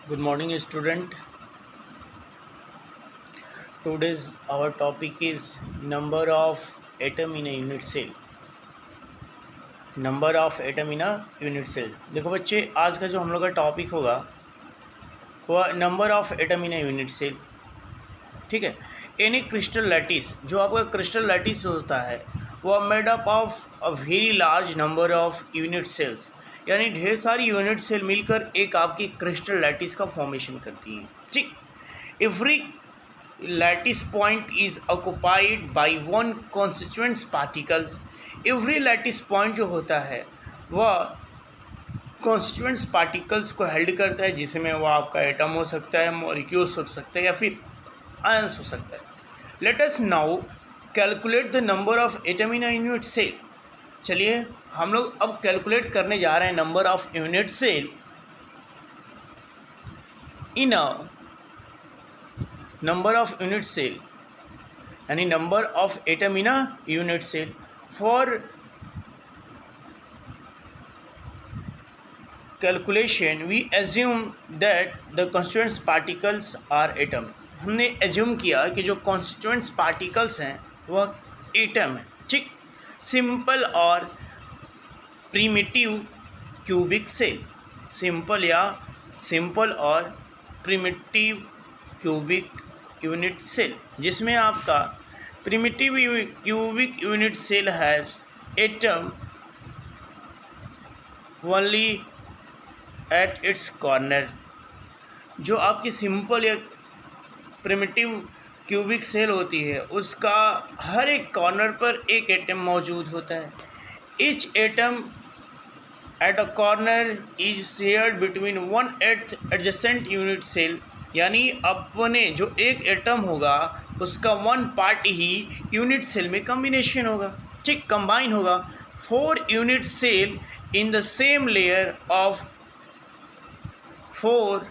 Good morning, student. Today's our topic is number of atom in a unit cell. Number of atom in a unit cell. देखो बच्चे, आज का जो हम लोग का टॉपिक होगा वह number of atom in a unit cell. ठीक है। एनी क्रिस्टल लैटिस, जो आपका क्रिस्टल लैटिस होता है वह made up of a very large number of unit cells, यानी ढेर सारी यूनिट सेल मिलकर एक आपकी क्रिस्टल लैटिस का फॉर्मेशन करती हैं। ठीक। Every lattice point is occupied by one constituent particles। every lattice point जो होता है वह constituent particles को हेल्ड करता है, जिसमें वह आपका एटम हो सकता है, मॉलिक्यूल्स हो सकते हैं या फिर आयंस हो सकता है। Let us now calculate the number of atom in a unit cell. चलिए हम लोग अब कैलकुलेट करने जा रहे हैं number of unit cell in a number of unit cell, यानी number of atom in a unit cell। for calculation we assume that the constituent particles are atom। हमने assume किया कि जो constituent particles हैं वह atom है। ठीक। Simple और प्रिमिटिव क्यूबिक सेल, सिंपल और प्रिमिटिव क्यूबिक यूनिट सेल, जिसमें आपका primitive cubic unit cell has atom only at its corner. जो आपकी सिंपल या प्रिमिटिव क्यूबिक सेल होती है उसका हर एक कॉर्नर पर एक एटम मौजूद होता है। Each atom at a corner is shared between 1/8 adjacent unit cell, यानी अपने जो एक एटम होगा उसका 1 पार्ट ही यूनिट सेल में कम्बिनेशन होगा। ठीक, कंबाइन होगा। 4 unit cell in the same layer of 4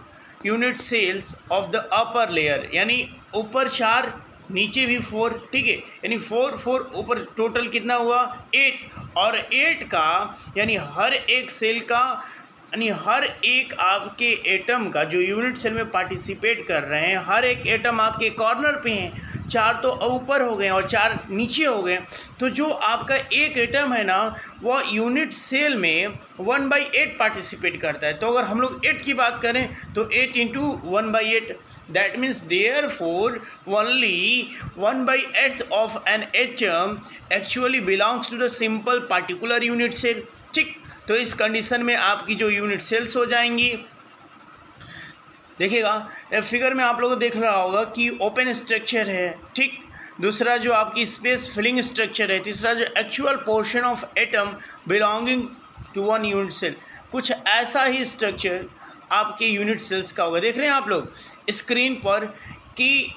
unit cells of the upper layer, यानी ऊपर 4 नीचे भी 4। ठीक है, यानी 4 ऊपर टोटल कितना हुआ 8, और 8 का यानी हर एक सेल का यानी हर एक आपके एटम का जो यूनिट सेल में पार्टिसिपेट कर रहे हैं हर एक एटम आपके कॉर्नर पे हैं। 4 तो ऊपर हो गए और 4 नीचे हो गए, तो जो आपका एक एटम है ना वह यूनिट सेल में 1/8 पार्टिसिपेट करता है। तो अगर हम लोग 8 की बात करें तो 8 into 1/8, that means therefore only 1/8 of an atom actually belongs to the simple particular unit cell. ठीक, तो इस कंडीशन में आपकी जो यूनिट सेल्स हो जाएंगी, देखिएगा फिगर में आप लोगों को देख रहा होगा कि ओपन स्ट्रक्चर है। ठीक, दूसरा जो आपकी स्पेस फिलिंग स्ट्रक्चर है, तीसरा जो actual portion of atom belonging to one unit cell. कुछ ऐसा ही स्ट्रक्चर आपके यूनिट सेल्स का होगा। देख रहे हैं आप लोग स्क्रीन पर कि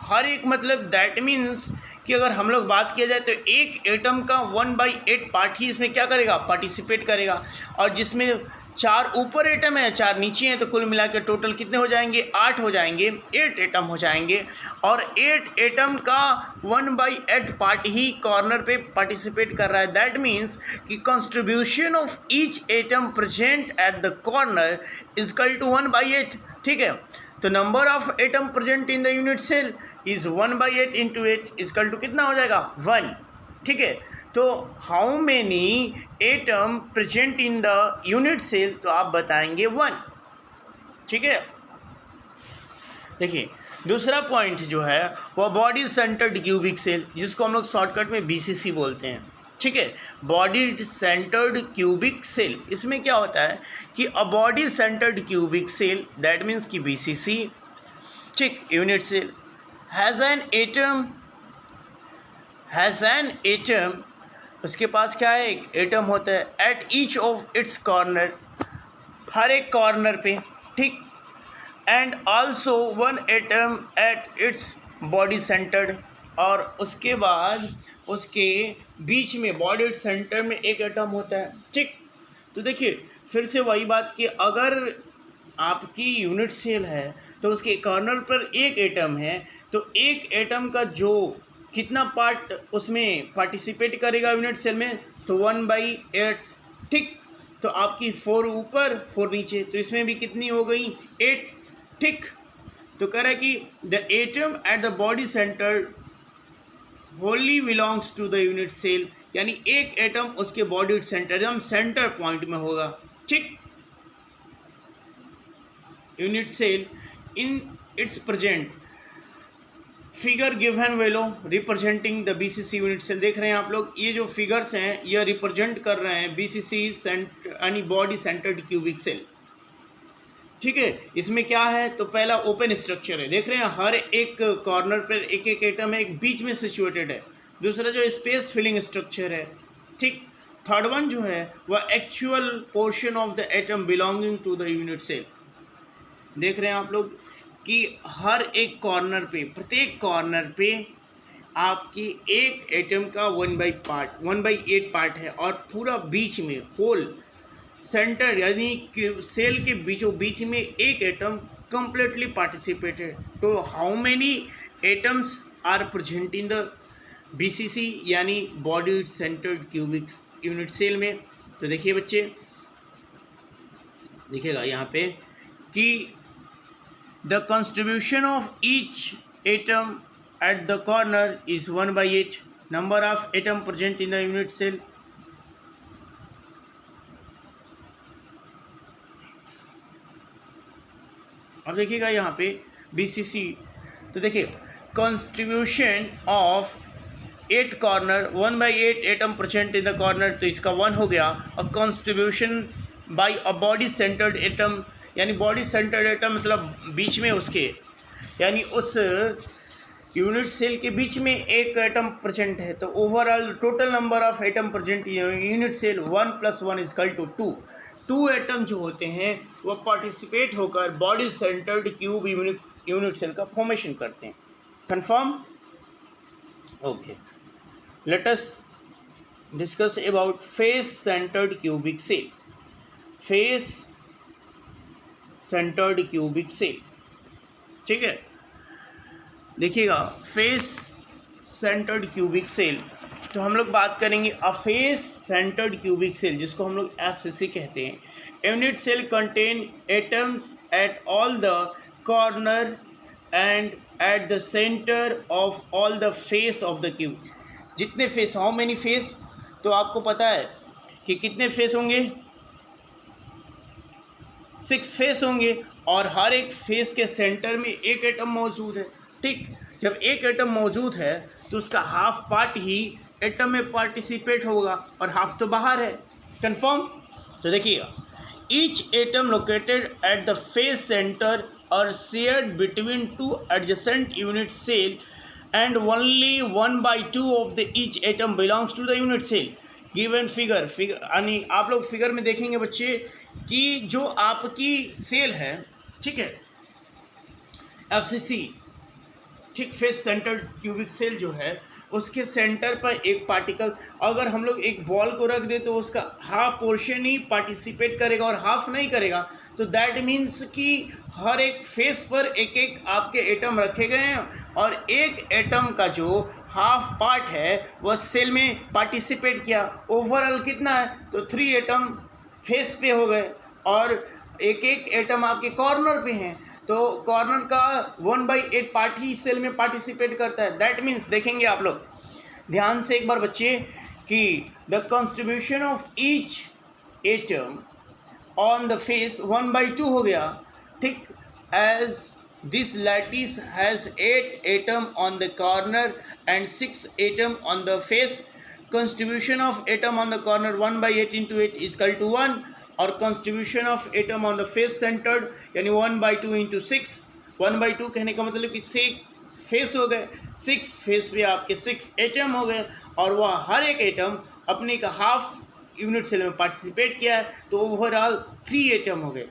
हर एक मतलब दैट मीन्स कि अगर हम लोग बात किया जाए तो एक एटम का 1/8 पार्ट ही इसमें क्या करेगा पार्टिसिपेट करेगा, और जिसमें 4 ऊपर एटम है 4 नीचे हैं, तो कुल मिला के टोटल कितने हो जाएंगे 8 हो जाएंगे, 8 एटम हो जाएंगे। और 8 एटम का 1/8 पार्ट ही कॉर्नर पे पार्टिसिपेट कर रहा है। दैट मीन्स कि contribution of each atom present at the corner is equal to 1/8। ठीक है, तो number of atom present in the unit cell is 1/8 into 8 equal to कितना हो जाएगा 1। ठीक है, तो how many atom present in the unit cell, तो आप बताएंगे 1। ठीक है, देखिए दूसरा पॉइंट जो है वह बॉडी सेंटर्ड क्यूबिक सेल, जिसको हम लोग शॉर्टकट में BCC बोलते हैं। ठीक है, बॉडी सेंटर्ड क्यूबिक सेल, इसमें क्या होता है कि a body centred cubic cell that means कि BCC, ठीक, unit cell has an atom, उसके पास क्या है एक एटम होता है at each of its corner, हर एक कॉर्नर पे। ठीक, and also 1 atom at its body centred, और उसके बाद उसके बीच में बॉडी सेंटर में एक एटम होता है। ठीक, तो देखिए फिर से वही बात कि अगर आपकी यूनिट सेल है तो उसके कॉर्नर पर एक एटम है, तो एक एटम का जो कितना पार्ट उसमें पार्टिसिपेट करेगा यूनिट सेल में, तो 1/8। ठीक, तो आपकी 4 ऊपर 4 नीचे, तो इसमें भी कितनी हो गई 8, ठीक। तो कह रहा है कि the atom at the body centre wholly belongs to the unit cell, यानी एक एटम उसके बॉडी सेंटर एकदम सेंटर पॉइंट में होगा, ठीक। Unit cell in its present figure given below representing the BCC unit cell. देख रहे हैं आप लोग, ये जो फिगर्स हैं ये रिप्रेजेंट कर रहे हैं बीसीसी यानी बॉडी सेंटर्ड क्यूबिक सेल, ठीक है। इसमें क्या है, तो पहला ओपन स्ट्रक्चर है, देख रहे हैं हर एक कॉर्नर पर एक एक एटम है, एक बीच में सिचुएटेड है। दूसरा जो स्पेस फिलिंग स्ट्रक्चर है, ठीक। थर्ड वन जो है वह actual portion of the atom belonging to the unit cell. देख रहे हैं आप लोग कि हर एक कॉर्नर पे, प्रत्येक कॉर्नर पे आपकी एक एटम का 1/8 पार्ट है, और पूरा बीच में होल सेंटर यानी कि सेल के बीचों बीच में एक एटम कंप्लीटली पार्टिसिपेटेड। तो how many atoms are present in the BCC यानी body centred cubic unit cell में। तो देखिए बच्चे, देखिएगा यहाँ पे कि the contribution of each atom at the corner is 1/8 number of atom present in the unit cell। अब देखिएगा यहाँ पे BCC, तो देखिए contribution of 8 corner 1/8 atom present in the corner, तो इसका 1 हो गया। और contribution by a body centred atom, यानी बॉडी सेंटर्ड एटम मतलब बीच में उसके, यानी उस यूनिट सेल के बीच में एक एटम प्रेजेंट है। तो overall total number of atom present unit cell 1 + 1 = 2। 2 atom जो होते हैं वो पार्टिसिपेट होकर body centred cube unit cell का फॉर्मेशन करते हैं। Confirm? Okay, let us discuss about face centred cubic cell. Face centred cubic cell, ठीक है। देखिएगा फेस सेंटर्ड क्यूबिक सेल, तो हम लोग बात करेंगे a face centred cubic cell, जिसको हम लोग एफसीसी कहते हैं। Unit cell contain atoms at all the corner and at the centre of all the face of the cube. जितने फेस, हाउ मेनी फेस, तो आपको पता है कि कितने फेस होंगे, 6 फेस होंगे, और हर एक फेस के सेंटर में एक एटम मौजूद है, ठीक। जब एक एटम मौजूद है तो उसका हाफ पार्ट ही एटम में पार्टिसिपेट होगा और हाफ तो बाहर है। कंफर्म? तो देखिएगा, each atom located at the face centre और shared between 2 adjacent unit cell and only 1/2 of the each atom belongs to the unit cell. Given figure यानी आप लोग फिगर में देखेंगे बच्चे कि जो आपकी सेल है, ठीक है, एफसीसी, ठीक, फेस सेंटर्ड क्यूबिक सेल जो है उसके सेंटर पर एक पार्टिकल, अगर हम लोग एक बॉल को रख दें तो उसका हाफ पोर्शन ही पार्टिसिपेट करेगा और हाफ नहीं करेगा। तो दैट मीन्स कि हर एक फेस पर एक एक आपके एटम रखे गए हैं, और एक एटम का जो हाफ पार्ट है वह सेल में पार्टिसिपेट किया। ओवरऑल कितना है, तो 3 एटम फेस पे हो गए और एक एक एटम आपके कॉर्नर पे हैं, तो कॉर्नर का 1/8 पार्ट ही सेल में पार्टिसिपेट करता है। दैट मीन्स देखेंगे आप लोग ध्यान से एक बार बच्चे कि the contribution of each atom on the face 1/2 हो गया, ठीक। As this lattice has 8 atom on the corner and 6 atom on the face, contribution of atom on the corner 1/8 × 8 = 1, और contribution of atom on the face centred यानी 1/2 × 6। 1/2 कहने का मतलब कि 6 face हो गए, 6 फेस पे आपके 6 एटम हो गए, और वह हर एक एटम अपने का हाफ यूनिट सेल में पार्टिसिपेट किया है, तो ओवरऑल 3 एटम हो गए,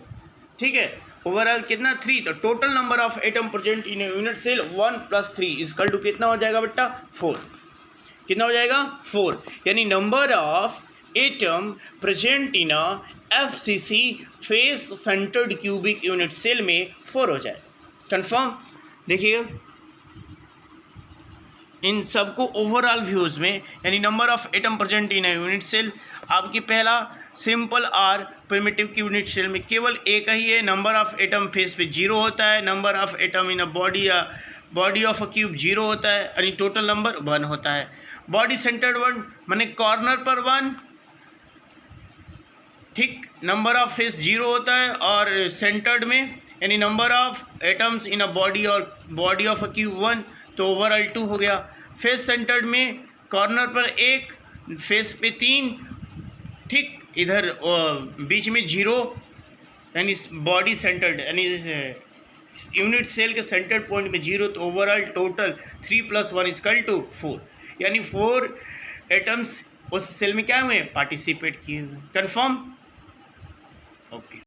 ठीक है। ओवरऑल कितना, 3। तो total number of atom present in unit cell 1 + 3 = कितना हो जाएगा बेटा, 4। कितना हो जाएगा, 4, यानी number of atom present in FCC face centred cubic unit cell में 4 हो जाए। कंफर्म? देखिएगा इन सबको ओवरऑल व्यूज़ में, यानी number of atom present in unit cell, आपकी पहला सिंपल आर प्रिमिटिव की यूनिट सेल में केवल एक ही है, नंबर ऑफ एटम फेस पे 0 होता है, number of atom in a body या बॉडी ऑफ अ क्यूब 0 होता है, यानी टोटल नंबर 1 होता है। बॉडी सेंटर्ड 1 माने कॉर्नर पर 1, ठीक, नंबर ऑफ फेस 0 होता है, और सेंटर्ड में यानी number of atoms in a body और बॉडी ऑफ अ क्यूब 1, तो ओवरऑल 2 हो गया। फेस सेंटर्ड में कॉर्नर पर 1, फेस पे 3, ठीक, इधर बीच में 0, यानी बॉडी सेंटर्ड यानी यूनिट सेल के सेंटर पॉइंट में 0, तो ओवरऑल टोटल 3 + 1 = 4, यानी 4 एटम्स उस सेल में क्या हुए, पार्टिसिपेट किए हुए। कन्फर्म? ओके।